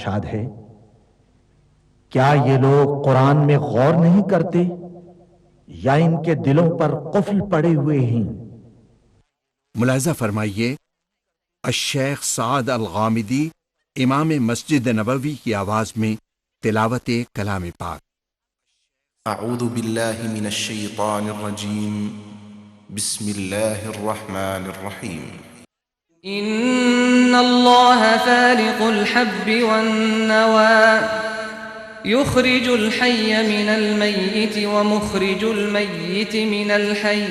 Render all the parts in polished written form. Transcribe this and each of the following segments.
इरशाद है, क्या ये लोग कुरान में गौर नहीं करते या इनके दिलों पर कुफ्ल पड़े हुए हैं? मुलाजा फरमाइए, अश-शेख साद अल-गामिदी इमाम मस्जिद नबवी की आवाज में तिलावत कलाम पाक। अऊज़ु बिल्लाहि मिनश शैतानिर रजीम, बिस्मिल्लाहिर रहमानिर रहीम। इन्नल्लाह फालिकुल हब्बि वन नवा युखरिजुल हय्य मिनल मय्यिति व मुखरिजुल मय्यिति मिनल हय्य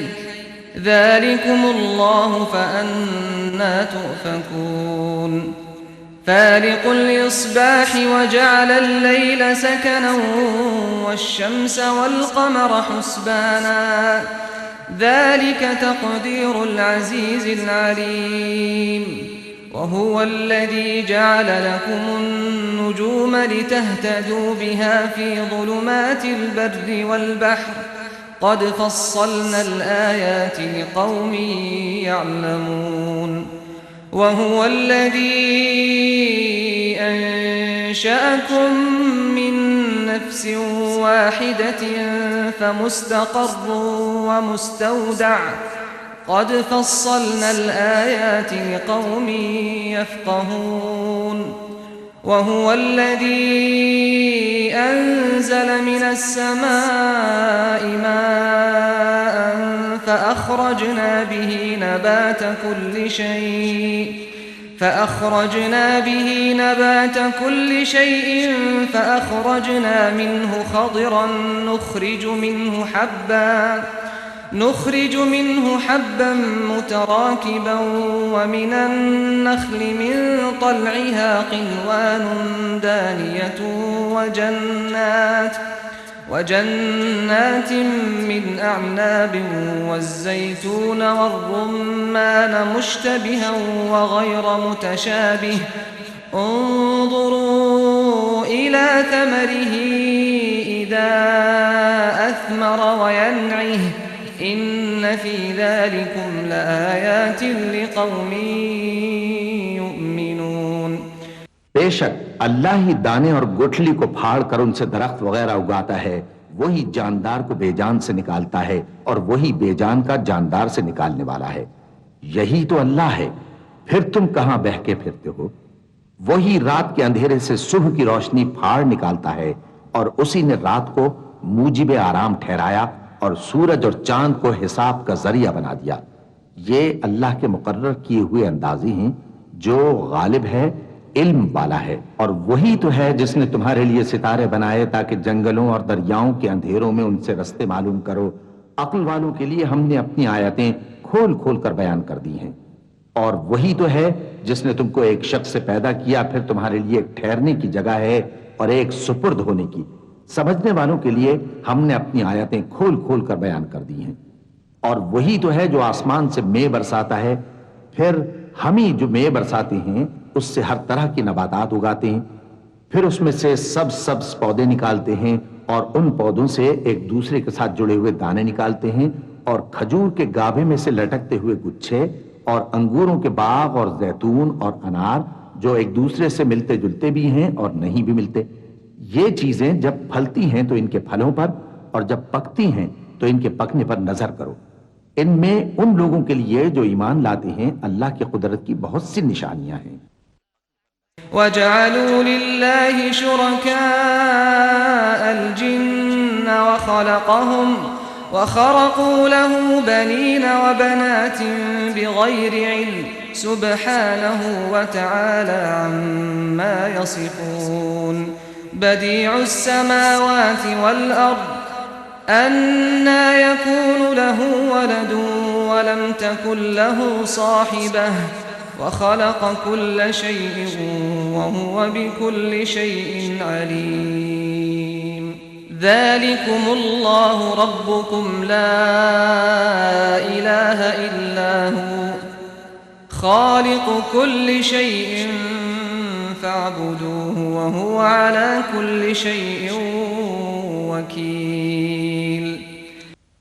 ज़ालिकुमुल्लाहु फअन्ना तुफ़कून। फालिकुल इस्बाहि व जअलल लैला सकना वश्शम्स वल क़मर हुस्बाना ज़ालिक तक़दीरुल अज़ीज़िल अलीम। वहुवल्लज़ी जअल लकुमुन नुजूम लितहतदू बिहा फ़ी ज़ुलुमातिल बर्रि वल बहर क़द फ़स्सलनल आयाति लिक़ौमिन यअलमून। वहुवल्लज़ी अंशअकुम मिन नफ्सिन वाहिदतिन फमुस्तक़र्रुन व मुस्तौदअ क़द फ़स्सलनल आयाति लिक़ौमिन यफ़क़हून। वहुवल्लज़ी अंज़ल मिनस समाइ माअन फ़अख़रजना बिही नबात कुल्लि शैइन फ़अख़रजना मिन्हु ख़दिरन नुख़रिजु मिन्हु हब्बन मुतराकिबन व मिनन नख़्लि मिन तलइहा क़िनवानुन दानियतुन व जन्नातिन मिन अअनाबिन वज़्ज़ैतून वर्रुम्मान मुश्तबिहन व गैर मुतशाबिह उन्ज़ुरू इला थमरिही इज़ा अथमर व यन्इह इन्न फ़ी ज़ालिकुम लआयातिन लिक़ौमिन युमिनून। बेशक अल्लाह ही दाने और गुठली को फाड़ कर उनसे दरख्त वगैरह उगाता है, वही जानदार को बेजान से निकालता है और वही बेजान का जानदार से निकालने वाला है। यही तो अल्लाह है, फिर तुम कहां बहके फिरते हो? वही रात के अंधेरे से सुबह की रोशनी फाड़ निकालता है और उसी ने रात को मूजिब आराम ठहराया और सूरज और चांद को हिसाब का जरिया बना दिया। ये अल्लाह के मुकर्रर किए हुए अंदाज़े हैं जो गालिब है, इल्म वाला है। और वही तो है जिसने तुम्हारे लिए सितारे बनाए ताकि जंगलों और दरियाओं के अंधेरों में उनसे रास्ते मालूम करो। अक्ल वालों के लिए हमने अपनी आयतें खोल खोल कर बयान कर दी हैं। और वही तो है जिसने तुमको एक शख्स से पैदा किया, फिर तुम्हारे लिए एक ठहरने की जगह है और एक सुपुर्द होने की। समझने वालों के लिए हमने अपनी आयतें खोल खोल कर बयान कर दी हैं। और वही तो है जो आसमान से मे बरसाता है, फिर हम ही जो मे बरसाते हैं उससे हर तरह की नबातात उगाते हैं, फिर उसमें से सब्ज पौधे निकालते हैं और उन पौधों से एक दूसरे के साथ जुड़े हुए दाने निकालते हैं और खजूर के गाभे में से लटकते हुए गुच्छे और अंगूरों के बाग और जैतून और अनार जो एक दूसरे से मिलते जुलते भी हैं और नहीं भी मिलते। ये चीजें जब फलती हैं तो इनके फलों पर और जब पकती हैं तो इनके पकने पर नजर करो। इनमें उन लोगों के लिए जो ईमान लाते हैं अल्लाह की कुदरत की बहुत सी निशानियां हैं। वजअलू लिल्लाहि शुरकाअल जिन्न व खलक़हुम व खरक़ू लहू बनीन व बनातिन बिग़ैरि इल्म सुब्हानहू व तआला अम्मा यसिफून। बदीउस समावाति वल अर्द अन्ना यकूनु लहू वलदुन व लम तकुन लहू साहिबह व खलक़ कुल्ल शैइन व हुव बिकुल्लि शैइन अलीम। ज़ालिकुमुल्लाहु रब्बुकुम ला इलाहा इल्ला हु खालिक़ु कुल्लि शैइन फ़अबुदूहु व हुव अला कुल्लि शैइन वकील।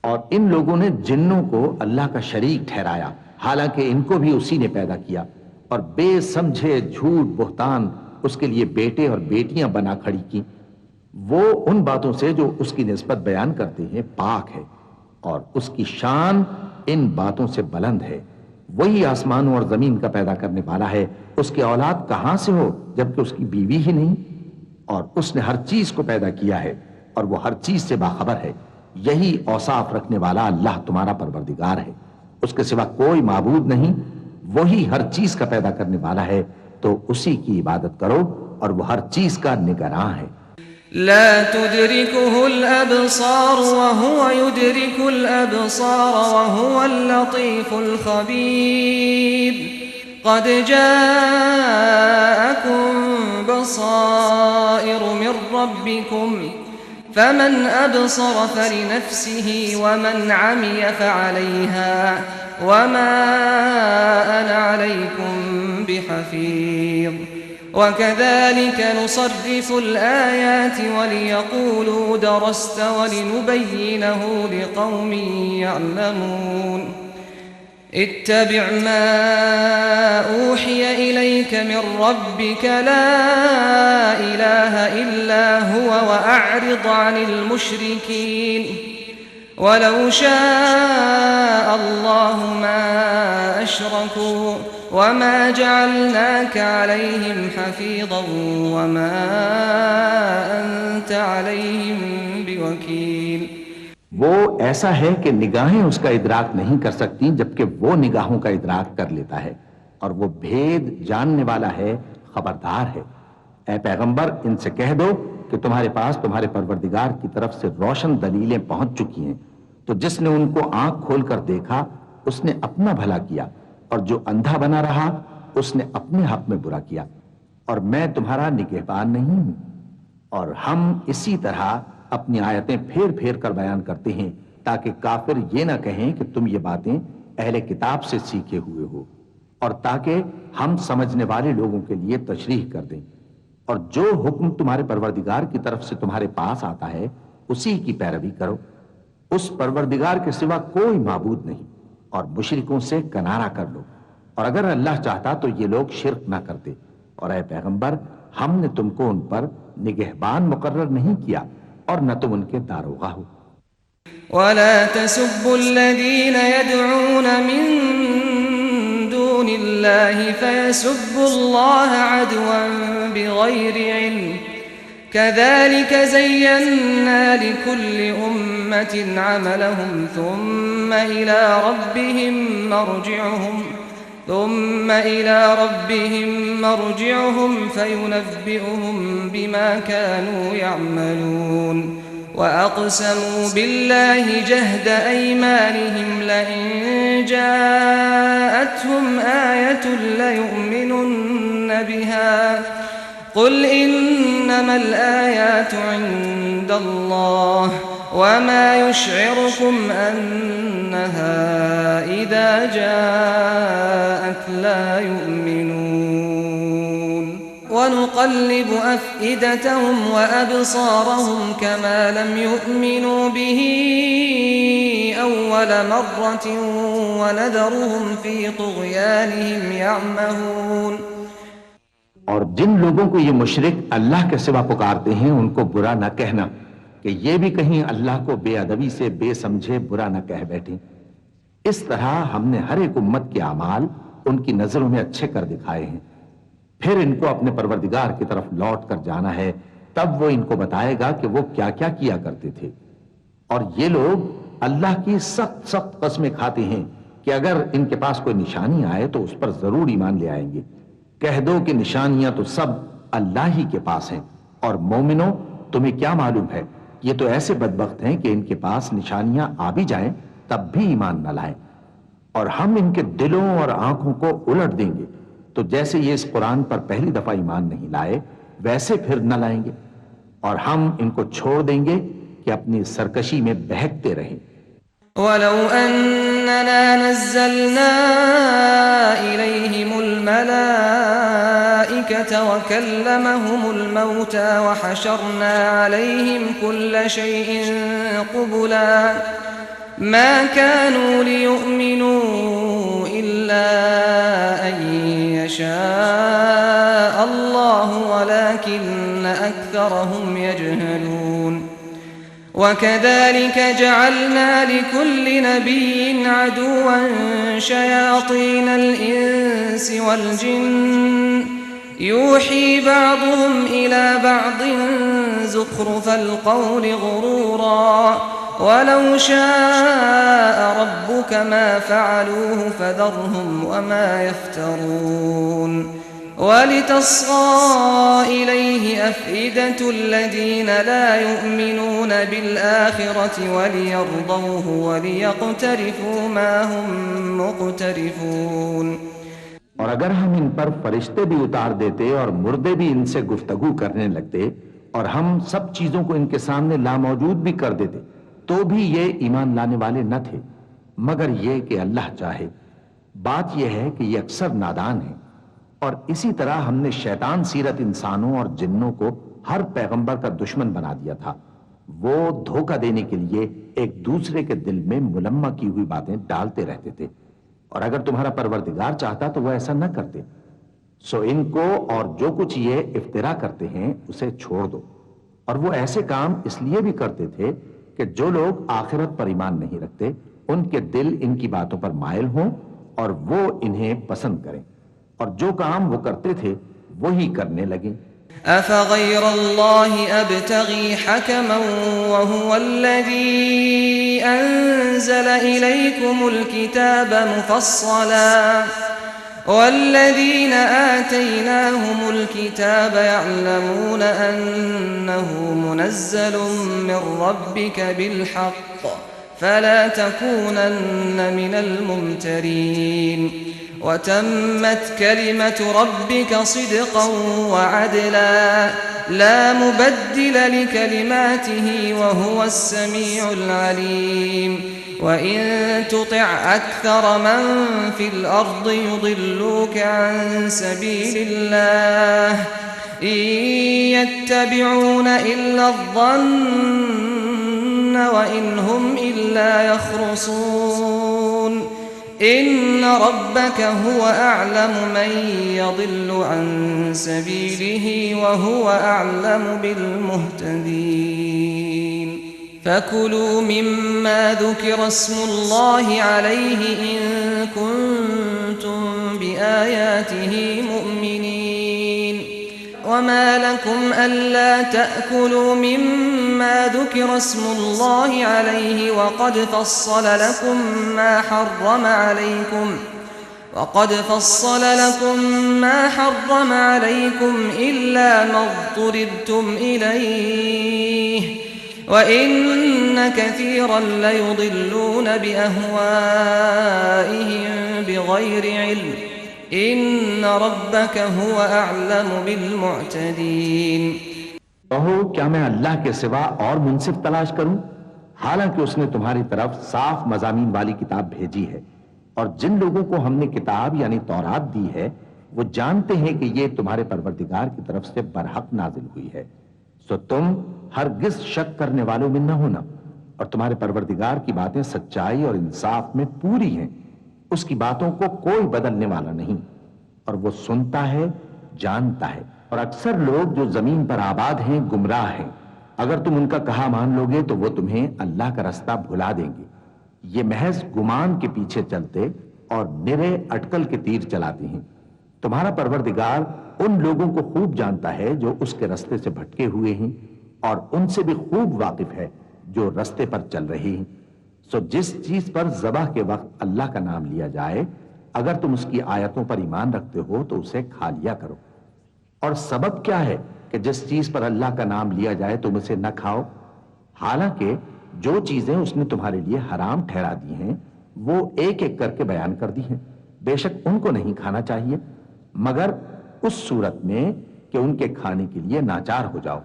और इन लोगों ने जिन्नों को अल्लाह का शरीक ठहराया, हालांकि इनको भी उसी ने पैदा किया। और बेसमझे झूठ, बुहतान उसके लिए बेटे और बेटियां बना खड़ी की, वो उन बातों से जो उसकी निस्बत बयान करते हैं पाक है और उसकी शान इन बातों से बुलंद है। वही आसमानों और जमीन का पैदा करने वाला है, उसकी औलाद कहां से हो जबकि उसकी बीवी ही नहीं। और उसने हर चीज को पैदा किया है और वो हर चीज से बाखबर है। यही औसाफ रखने वाला अल्लाह तुम्हारा परवरदिगार है, उसके सिवा कोई माबूद नहीं। वही हर चीज का पैदा करने वाला है, तो उसी की इबादत करो और वो हर चीज का निगरान है। ला तुदरिकुहुल अबसार वहुव युदरिकुल अबसार वहुवल लतीफुल खबीर। क़द जाअकुम बसाइरु मिर रब्बिकुम फमन अबसर फलिनफ्सिही वमन अमिय फअलैहा वमा अना अलैकुम बिहफीज़। वकज़ालिक नुसर्रिफुल आयाति वलियक़ूलू दरस्त वलिनुबय्यिनहु लिक़ौमिन यअलमून। इत्तबिअ मा ऊहिय इलैक मिर रब्बिक ला इलाहा इल्ला हुव वअअरिद अनिल मुश्रिकीन। वलौ शाअ अल्लाहु मा अशरकू वमा जअलनाक अलैहिम हफीज़न वमा अंत अलैहिम बिवकील। वो ऐसा है कि निगाहें उसका इदराक नहीं कर सकती, जबकि वो निगाहों का इदराक कर लेता है और वो भेद जानने वाला है, खबरदार है। ऐ पैगंबर, इनसे कह दो कि तुम्हारे पास तुम्हारे परवरदिगार की तरफ से रोशन दलीलें पहुंच चुकी हैं। तो जिसने उनको आंख खोलकर देखा उसने अपना भला किया, और जो अंधा बना रहा उसने अपने हक में बुरा किया। और मैं तुम्हारा निगहबान नहीं हूं। और हम इसी तरह अपनी आयतें फेर फेर कर बयान करते हैं ताकि काफिर ये ना कहें कि तुम ये बातें अहले किताब से सीखे हुए हो, और ताकि हम समझने वाले लोगों के लिए तशरीह कर दें। और जो हुक्म तुम्हारे परवरदिगार की तरफ से तुम्हारे पास आता है उसी की पैरवी करो। उस परवरदिगार के सिवा कोई माबूद नहीं, और मुशरिकों से किनारा कर लो। और अगर अल्लाह चाहता तो ये लोग शिर्क ना करते। और ऐ पैगंबर, हमने तुमको उन पर निगहबान मुकर्रर नहीं किया और न तुम उनके दारोगा हो। वला तसुब्बुल्लज़ीन यदऊन मिन दूनिल्लाहि फयसुब्बुल्लाह अदवन बिगैरि इल्म कज़ालिक ज़य्यन्ना लिकुल्लि उम्मतिन अमलहुम थुम्मा इला रब्बिहिम मर्जिउहुम फयुनब्बिउहुम बिमा कानू यअमलून। वअक़समू बिल्लाहि जहद ऐमानिहिम लइन जाअतहुम आयतुन लयुमिनुन्न बिहा क़ुल इन्नमल आयातु इन्दल्लाह वमा युशइरुकुम अन्नहा इज़ा जाअत ला युमिनून। वनुक़ल्लिबु अफ़इदतहुम वअबसारहुम कमा लम युमिनू बिही अव्वल मर्रतिन वनदरुहुम फ़ी तुग़यानिहिम यअमहून। और जिन लोगों को ये मुशरिक अल्लाह के सिवा पुकारते हैं उनको बुरा न कहना कि ये भी कहीं अल्लाह को बेअदबी से बेसमझे बुरा न कह बैठे। इस तरह हमने हर एक उम्मत के अमाल उनकी नजरों में अच्छे कर दिखाए हैं। फिर इनको अपने परवरदिगार की तरफ लौट कर जाना है, तब वो इनको बताएगा कि वो क्या क्या किया करते थे। और ये लोग अल्लाह की सख्त सख्त कसमें खाते हैं कि अगर इनके पास कोई निशानी आए तो उस पर जरूर ईमान ले आएंगे। कह दो कि निशानियां तो सब अल्लाह ही के पास हैं, और मोमिनो तुम्हें क्या मालूम है, ये तो ऐसे बदबख्त हैं कि इनके पास निशानियां आ भी जाएं तब भी ईमान न लाएं। और हम इनके दिलों और आंखों को उलट देंगे, तो जैसे ये इस कुरान पर पहली दफा ईमान नहीं लाए वैसे फिर न लाएंगे। और हम इनको छोड़ देंगे कि अपनी सरकशी में बहकते रहें। वलौ अन्ना नज़्ज़लना इलैहिमुल मलाइकता वकल्लमहुमुल मौता वहशरना अलैहिम कुल्ल शैइन क़ुबुला ما كانوا ليؤمنوا إلا أن يشاء الله ولكن أكثرهم يجهلون وكذلك جعلنا لكل نبي عدوا شياطين الإنس والجن يوحي بعضهم إلى بعض زخرف القول غرورا ولو شاء ربك ما فعلوه فذرهم وما يفترون ولتصغى إليه أفئدة الذين لا يؤمنون بالآخرة وليرضوه وليقترفوا ما هم مقترفون। और अगर हम इन पर फरिश्ते भी उतार देते और मुर्दे भी इनसे गुफ्तगू करने लगते और हम सब चीजों को इनके सामने लामौजूद भी कर देते तो भी ये ईमान लाने वाले न थे, मगर ये कि अल्लाह चाहे। बात यह है कि ये अक्सर नादान है और इसी तरह हमने शैतान सीरत इंसानों और जिन्नों को हर पैगंबर का दुश्मन बना दिया था। वो धोखा देने के लिए एक दूसरे के दिल में मुलम्मा की हुई बातें डालते रहते थे और अगर तुम्हारा परवरदिगार चाहता तो वह ऐसा न करते। सो इनको और जो कुछ ये इफ्तिरा करते हैं उसे छोड़ दो। और वो ऐसे काम इसलिए भी करते थे कि जो लोग आखिरत पर ईमान नहीं रखते उनके दिल इनकी बातों पर मायल हों और वो इन्हें पसंद करें, और जो काम वो करते थे वही करने लगे। अफ़ग़ैर अल्लाहि अब्तग़ी हकमन वहुव अल्लज़ी अंज़ल इलैकुमुल किताब मुफ़स्सला वल्लज़ीन आतैनाहुमुल किताब यअलमून अन्नहु मुनज़्ज़लुम मिन रब्बिका बिलहक़्क़ फला तकूनन्न मिनल मुमतरीन वतम्मत कलिमतु रब्बिका सिद्क़न वअदला ला मुबद्दिल लिकलिमातिही वहुवस समीउल अलीम वइन तुतिअ अक्सर मन फिल अर्दि युदिल्लूक अन सबीलिल्लाह इन यत्तबिऊन इल्ला अज़्ज़न्न वइन हुम इल्ला यख़रुसून इन्न रब्बक हुव अअलमु मन यदिल्लु अन सबीलिही वहुव अअलमु बिलमुहतदीन फकुलू मिम्मा ज़ुकिरा स्मुल्लाहि अलैहि इन कुन्तुम बिआयातिही मुअमिनीन वमा लकुम अल्ला तअकुलू मिम्मा ज़ुकिरा स्मुल्लाहि अलैहि वक़द फ़स्सल लकुम मा हर्रम अलैकुम इल्ला मा ज़ुरिरतुम इलैहि वइन्न कसीरन लयुदिल्लून बिअहवाइहिम बिगैरि इल्म इन्न रब्बक हुव अअलमु बिलमुअतदीन। कहो, क्या मैं अल्लाह के सिवा और मुंसिफ तलाश करूं, हालांकि उसने तुम्हारी तरफ साफ मज़ामीन वाली किताब भेजी है और जिन लोगों को हमने किताब यानी तौरात दी है वो जानते हैं कि ये तुम्हारे परवरदिगार की तरफ से बरहक नाजिल हुई है। सो तुम हरगिज शक करने वालों में न होना, और तुम्हारे परवरदिगार की बातें सच्चाई और इंसाफ में पूरी हैं। उसकी बातों को कोई बदलने वाला नहीं और वो सुनता है, जानता है। और अक्सर लोग जो जमीन पर आबाद हैं गुमराह हैं। अगर तुम उनका कहा मान लोगे तो वो तुम्हें अल्लाह का रास्ता भुला देंगे। ये महज गुमान के पीछे चलते और निरे अटकल के तीर चलाते हैं। तुम्हारा परवरदिगार उन लोगों को खूब जानता है जो उसके रास्ते से भटके हुए हैं और उनसे भी खूब वाकिफ है जो रास्ते पर चल रहे हैं। सो जिस चीज पर ज़बाह के वक्त अल्लाह का नाम लिया जाए, अगर तुम उसकी आयतों पर ईमान रखते हो तो उसे खा लिया करो। और सबब क्या है कि जिस चीज पर अल्लाह का नाम लिया जाए तुम उसे न खाओ, हालांकि जो चीजें उसने तुम्हारे लिए हराम ठहरा दी हैं वो एक एक करके बयान कर दी हैं। बेशक उनको नहीं खाना चाहिए मगर उस सूरत में कि उनके खाने के लिए नाचार हो जाओ।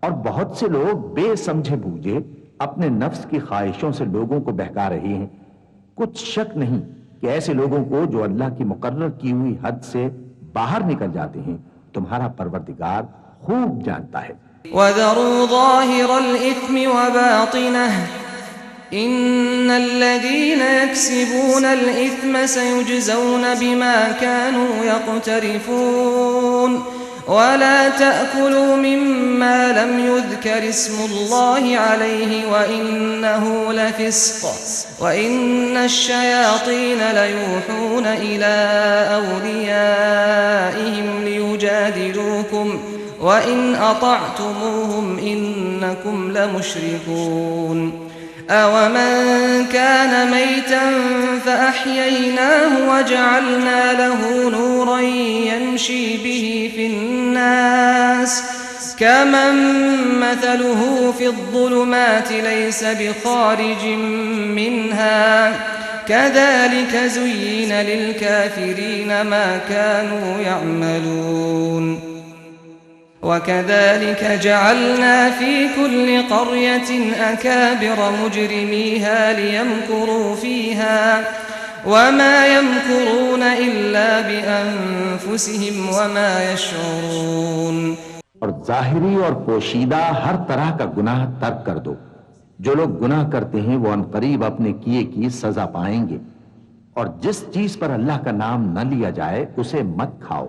और बहुत से लोग बेसमझे बूझे अपने नफ्स की ख्वाहिशों से लोगों को बहका रहे हैं। कुछ शक नहीं कि ऐसे लोगों को जो अल्लाह की मुकर्रर की हुई हद से बाहर निकल जाते हैं तुम्हारा परवरदिगार खूब जानता है। वज़रू ज़ाहिरल इस्मि व बातिनह इन्नल्लज़ीन यक्सिबूनल इस्म सयुजज़ौन बिमा कानू यक़्तरिफून वला तअकुलू मिम्मा लम युज़कर इस्मुल्लाहि अलैहि वइन्नहु लफ़िस्क़ वइन्नश्शयातीन लयूहून इला औलियाइहिम लियुजादिलूकुम वइन अतअतमुहुम इन्नकुम लमुश्रिकून अवमन कान मैतन फअह्ययनाहु वजअलना लहु नूरन यमशी बिही फिन्नास कमन मथलुहु फिज़्ज़ुलुमाति लैस बिखारिजिन मिन्हा कज़ालिक ज़ुय्यिन लिलकाफ़िरीन मा कानू यअमलून वकज़ालिक जअलना फ़ी कुल्लि क़र्यतिन अकाबिर मुजरिमीहा लियमकुरू फ़ीहा वमा यमकुरून इल्ला बिअन्फुसिहिम वमा यशऊरून। और जाहिरी और पोशीदा हर तरह का गुनाह तर्क कर दो। जो लोग गुनाह करते हैं वो अनकरीब अपने किए की सजा पाएंगे। और जिस चीज पर अल्लाह का नाम न लिया जाए उसे मत खाओ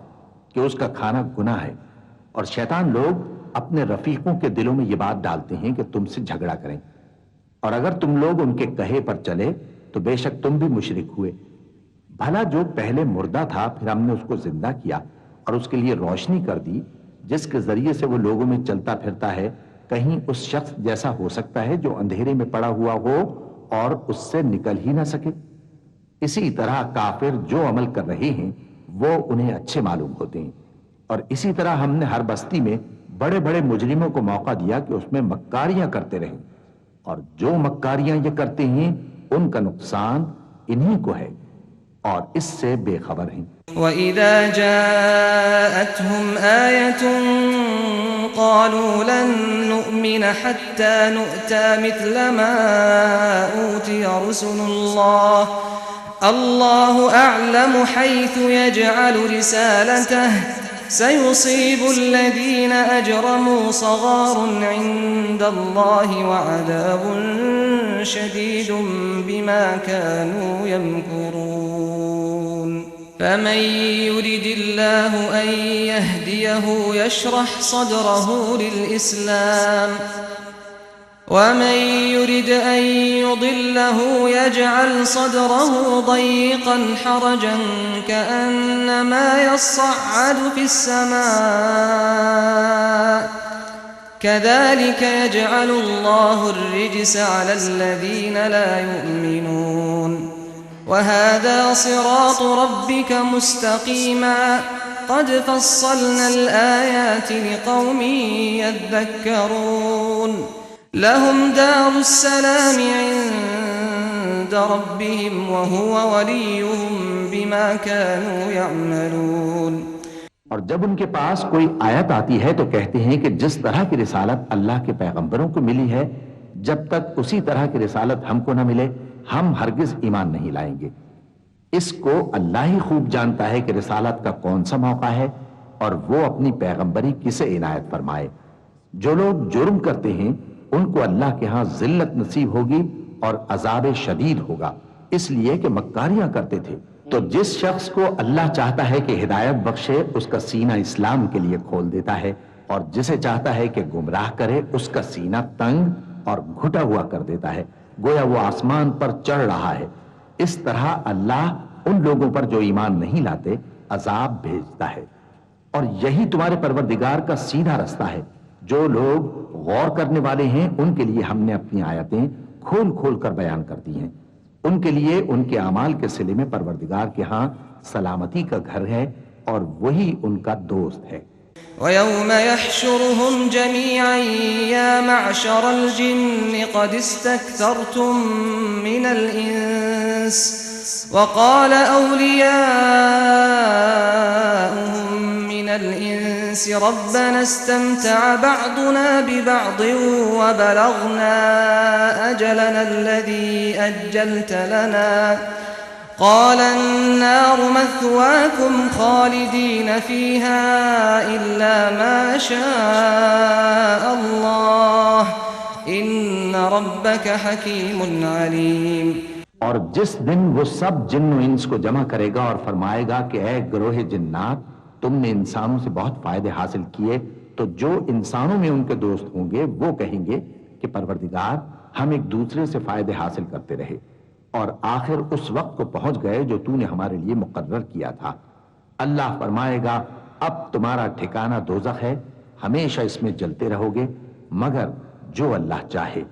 कि उसका खाना गुनाह है। और शैतान लोग अपने रफीकों के दिलों में ये बात डालते हैं कि तुमसे झगड़ा करें, और अगर तुम लोग उनके कहे पर चले तो बेशक तुम भी मुशरिक हुए। भला जो पहले मुर्दा था फिर हमने उसको जिंदा किया और उसके लिए रोशनी कर दी जिसके जरिए से वो लोगों में चलता फिरता है, कहीं उस शख्स जैसा हो सकता है जो अंधेरे में पड़ा हुआ हो और उससे निकल ही ना सके। इसी तरह काफिर जो अमल कर रहे हैं वो उन्हें अच्छे मालूम होते हैं। और इसी तरह हमने हर बस्ती में बड़े बड़े मुजरिमों को मौका दिया कि उसमें मक्कारियां करते रहें, और जो मक्कारियां ये करते हैं उनका नुकसान इन्हीं को है और इससे बेखबर हैं। वइज़ा जाअतहुम आयतुन क़ालू लन नुअमिन हत्ता नुअता मिस्ल मा ऊतिया रुसुलुल्लाह अल्लाहु अअलमु हैथु यजअलु रिसालतहु सयुसीबु अल्लज़ीन अजरमू सगारुन इंदल्लाहि वअज़ाबुन शदीदुन बिमा कानू यमकुरून। फमन युरिदिल्लाहु अन यहदियहु यशरह सदरहु लिल-इस्लाम वमन युरिद अन युदिल्लहु यजअल सदरहु ضيقا हरजन कअन्नमा यस्सअदु फिस्समा कज़ालिक यजअलुल्लाहु अर्रिजस अलल्लज़ीन ला युमिनून वहाज़ा सिरातु रब्बिक मुस्तक़ीमा क़द फ़स्सलनल आयाति लिक़ौमिन यज़्ज़क्करून लहुम दारुस्सलाम इंद रब्बिहिम वहुव वलियुहुम बिमा कानू यअमलून। और जब उनके पास कोई आयत आती है तो कहते हैं कि जिस तरह की रिसालत अल्लाह के पैगंबरों को मिली है, जब तक उसी तरह की रिसालत हमको न मिले हम हरगिज ईमान नहीं लाएंगे। इसको अल्लाह ही खूब जानता है कि रिसालत का कौन सा मौका है और वो अपनी पैगंबरी किसे इनायत फरमाए। जो लोग जुर्म करते हैं उनको अल्लाह के यहां जिल्लत नसीब होगी और अजाब शदीद होगा, इसलिए कि मक्कारियां करते थे। तो जिस शख्स को अल्लाह चाहता है कि हिदायत बख्शे उसका सीना इस्लाम के लिए खोल देता है, और जिसे चाहता है कि गुमराह करे उसका सीना तंग और घुटा हुआ कर देता है, गोया वो आसमान पर चढ़ रहा है। इस तरह अल्लाह उन लोगों पर जो ईमान नहीं लाते अजाब भेजता है। और यही तुम्हारे परवरदिगार का सीधा रास्ता है। जो लोग गौर करने वाले हैं उनके लिए हमने अपनी आयतें खोल खोल कर बयान कर दी हैं। उनके लिए उनके अमाल के सिले में परवरदिगार के यहाँ सलामती का घर है और वही उनका दोस्त है। वयौम यहशुरुहुम जमीअन या मअशरल जिन्न क़द इस्तक्थरतुम मिनल इंस वक़ाल औलियाउहुम मिनल इंस रब्बना इस्तमतअ बअदुना बिबअदिन वबलगना अजलना अल्लज़ी अज्जलत लना قال النار مثواكم خالدين فيها إلا ما شاء الله إن रब्बक हकीमुन अलीम। और जिस दिन वो सब जिन्न इंस को जमा करेगा और फरमाएगा कि ऐ ग्रोह जिन्नात, तुमने इंसानों से बहुत फायदे हासिल किए, तो जो इंसानों में उनके दोस्त होंगे वो कहेंगे कि परवरदिगार, हम एक दूसरे से फायदे हासिल करते रहे और आखिर उस वक्त को पहुंच गए जो तूने हमारे लिए मुकर्रर किया था। अल्लाह फरमाएगा, अब तुम्हारा ठिकाना दोज़ख है, हमेशा इसमें जलते रहोगे मगर जो अल्लाह चाहे।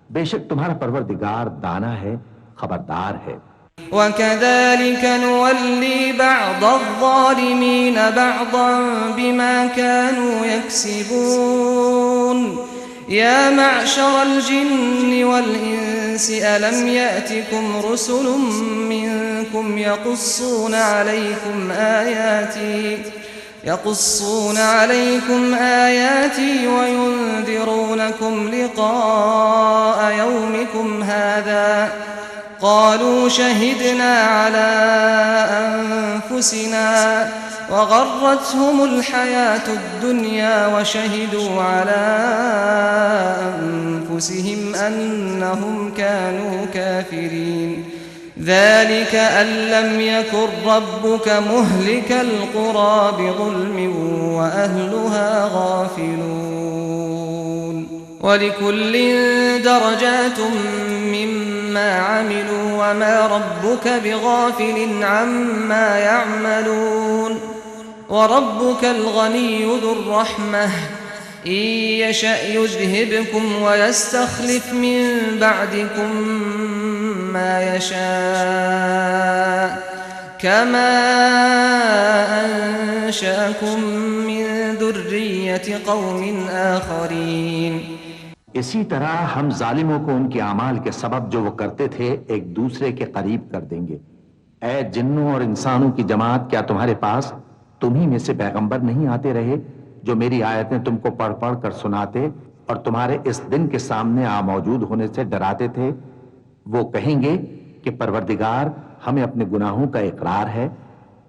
बेशक तुम्हारा परवरदिगार दाना है, खबरदार है। वकज़ालिक नुवल्ली बअज़-ज़ालिमीन बअज़न बिमा कानू यक्सिबून। या मअशरल जिन्नि वल इंसि अलम यअतिकुम रुसुलुम मिनकुम यक़ुस्सून अलैकुम आयाती वयुन्ज़िरूनकुम लिक़ाअ यौमिकुम हाज़ा क़ालू शहिदना अला अन्फुसिना वग़र्रतहुमुल हयातुद दुनिया वशहिदू अला अन्फुसिहिम अन्नहुम कानू काफिरीन। ذلك أن لم يكن ربك مهلك القرى بظلم وأهلها غافلون ولكل درجات مما عملوا وما ربك بغافل عما يعملون وربك الغني ذو الرحمة إن يشأ يذهبكم ويستخلف من بعدكم ما يشاء كما أنشأكم من ذرية قوم آخرين। इसी तरह हम जालिमों को उनके अमाल के सबब जो वो करते थे एक दूसरे के करीब कर देंगे। ऐ जिन्नों और इंसानों की जमात, क्या तुम्हारे पास तुम्ही में से पैगंबर नहीं आते रहे जो मेरी आयतें तुमको पढ़ पढ़ कर सुनाते और तुम्हारे इस दिन के सामने आ मौजूद होने से डराते थे? वो कहेंगे कि परवरदिगार, हमें अपने गुनाहों का इकरार है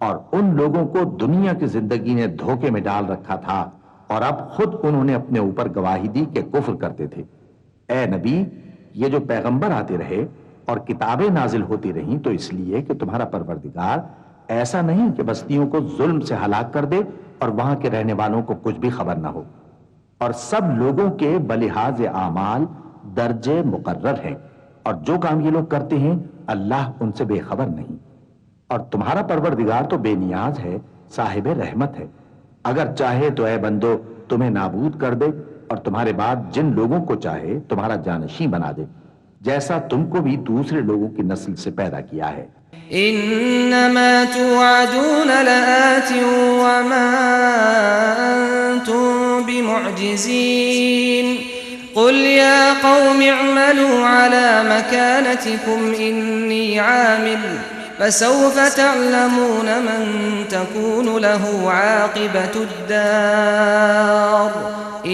और उन लोगों को दुनिया की जिंदगी ने धोखे में डाल रखा था और अब खुद उन्होंने अपने ऊपर गवाही दी कि कुफ्र करते थे। ए नबी, ये जो पैगंबर आते रहे और किताबें नाजिल होती रहीं तो इसलिए कि तुम्हारा परवरदिगार ऐसा नहीं कि बस्तियों को जुल्म से हलाक कर दे और वहां के रहने वालों को कुछ भी खबर ना हो। और सब लोगों के बलिहाज आमाल दर्जे मुकर्रर हैं और जो काम ये लोग करते हैं अल्लाह उनसे बेखबर नहीं। और तुम्हारा परवरदिगार तो बेनियाज है, साहिब रहमत है। अगर चाहे तो ऐ बंदो तुम्हें नाबूद कर दे और तुम्हारे बाद जिन लोगों को चाहे तुम्हारा जानशी बना दे, जैसा तुमको भी दूसरे लोगों की नस्ल से पैदा किया है। इन्नमा तुअदून लआतिन वमा अंतुम बिमुअजिजीन क़ुल या क़ौमि अअमलू अला मकानतिकुम इन्नी आमिल फसौफ तअलमून मन तकूनु लहू आक़िबतुद्दार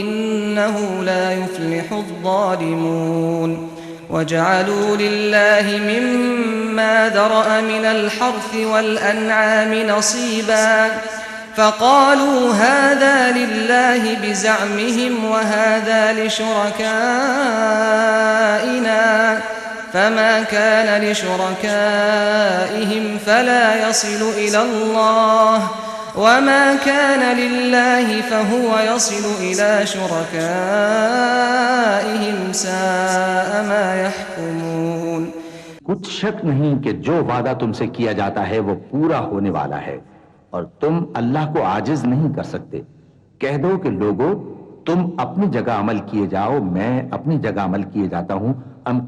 इन्नहु ला युफ्लिहुज़्ज़ालिमून। वजअलू लिल्लाहि मिम्मा ज़रअ मिनल हर्थि वल अनआमि नसीबा फ़क़ालू हाज़ा लिल्लाहि बिज़अमिहिम व हाज़ा लिशुरकाइना फ़मा कान लिशुरकाइहिम फ़ला यसिलु इलल्लाह वमा कान लिल्लाहि फ़हुव यसिलु इला शुरकाइहिम साअ मा यहकुमून। कुछ शक नहीं कि जो वादा तुमसे किया जाता है वो पूरा होने वाला है और तुम अल्लाह को आजिज नहीं कर सकते। कह दो कि लोगों, तुम अपनी जगह अमल किए जाओ, मैं अपनी जगह अमल किए जाता हूं।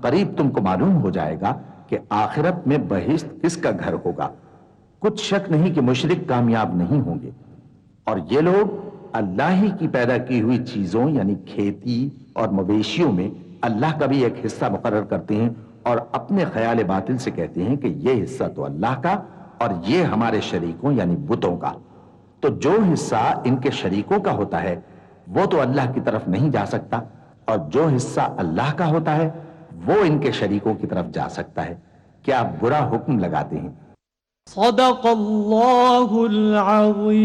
करीब तुमको मालूम हो जाएगा कि आखिरत में बहिश्त किसका घर होगा। कुछ शक नहीं कि मुशरिक कामयाब नहीं होंगे। और ये लोग अल्लाह ही की पैदा की हुई चीजों यानी खेती और मवेशियों में अल्लाह का भी एक हिस्सा मुकर्रर करते हैं और अपने ख्याल बातिल से कहते हैं कि ये हिस्सा तो अल्लाह का और ये हमारे शरीकों यानी बुतों का। तो जो हिस्सा इनके शरीकों का होता है वो तो अल्लाह की तरफ नहीं जा सकता और जो हिस्सा अल्लाह का होता है वो इनके शरीकों की तरफ जा सकता है। क्या आप बुरा हुक्म लगाते हैं? सदक़ल्लाहुल अज़ीम।